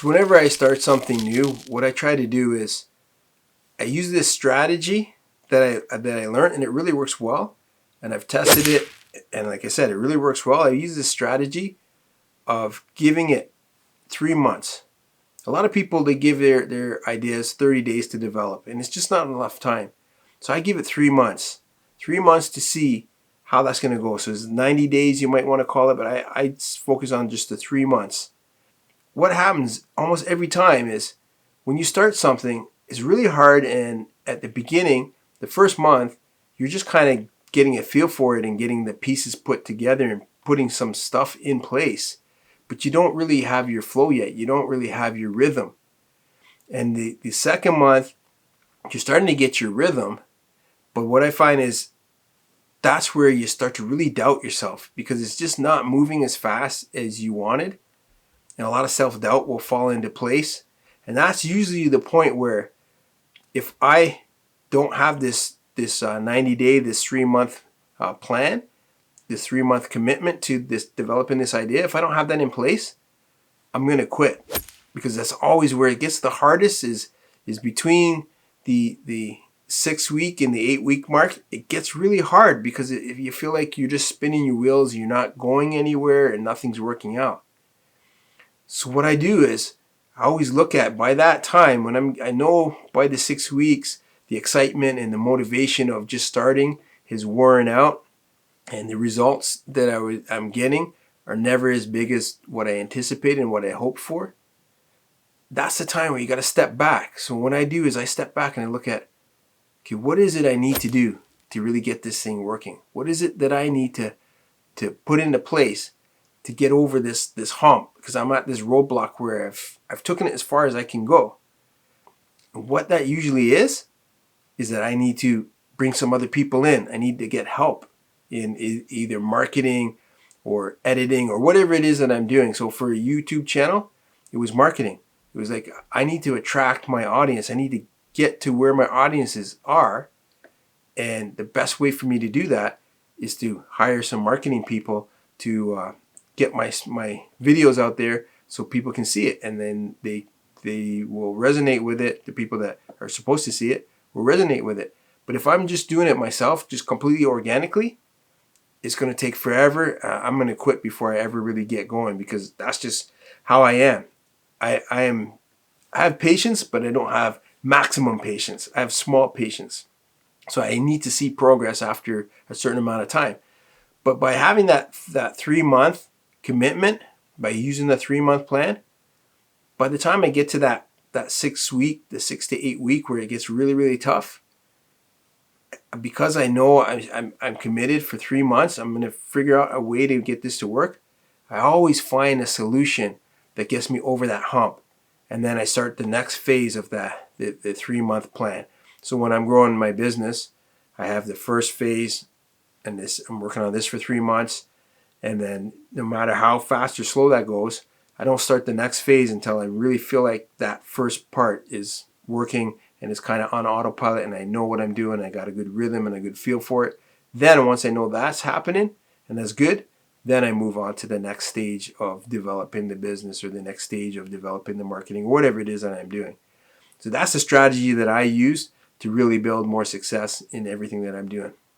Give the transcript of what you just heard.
So whenever I start something new, what I try to do is I use this strategy that I learned, and it really works well. And I've tested it, and like I said, it really works well. I use this strategy of giving it 3 months. A lot of people, they give their ideas 30 days to develop, and it's just not enough time. So I give it 3 months. 3 months to see how that's going to go. So it's 90 days, you might want to call it, but I focus on just the 3 months. What happens almost every time is when you start something, it's really hard, and at the beginning, the first month, you're just kind of getting a feel for it and getting the pieces put together and putting some stuff in place. But you don't really have your flow yet. You don't really have your rhythm. And the second month, you're starting to get your rhythm. But what I find is that's where you start to really doubt yourself, because it's just not moving as fast as you wanted. And a lot of self-doubt will fall into place. And that's usually the point where if I don't have this 90-day, this 3-month plan, this 3-month commitment to this developing this idea, if I don't have that in place, I'm going to quit. Because that's always where it gets the hardest is between the 6-week and the 8-week mark. It gets really hard because if you feel like you're just spinning your wheels, you're not going anywhere and nothing's working out. So what I do is I always look at, by that time, when I know by the 6 weeks, the excitement and the motivation of just starting is worn out, and the results that I'm getting are never as big as what I anticipated and what I hoped for. That's the time where you got to step back. So what I do is I step back and I look at, okay, what is it I need to do to really get this thing working? What is it that I need to put into place to get over this hump? Because I'm at this roadblock where I've taken it as far as I can go. And what that usually is that I need to bring some other people in. I need to get help in either marketing or editing or whatever it is that I'm doing. So for a YouTube channel, it was marketing. It was like, I need to attract my audience. I need to get to where my audiences are. And the best way for me to do that is to hire some marketing people to get my videos out there so people can see it. And then they will resonate with it. The people that are supposed to see it will resonate with it. But if I'm just doing it myself, just completely organically, it's going to take forever. I'm going to quit before I ever really get going, because that's just how I am. I have patience, but I don't have maximum patience. I have small patience. So I need to see progress after a certain amount of time. But by having that 3-month commitment, by using the 3-month plan, by the time I get to that 6 week, the 6 to 8 week where it gets really, really tough, because I know I'm committed for 3 months, I'm going to figure out a way to get this to work. I always find a solution that gets me over that hump. And then I start the next phase of the 3-month plan. So when I'm growing my business, I have the first phase, and I'm working on this for 3 months. And then no matter how fast or slow that goes, I don't start the next phase until I really feel like that first part is working and it's kind of on autopilot and I know what I'm doing. I got a good rhythm and a good feel for it. Then once I know that's happening and that's good, then I move on to the next stage of developing the business, or the next stage of developing the marketing, or whatever it is that I'm doing. So that's the strategy that I use to really build more success in everything that I'm doing.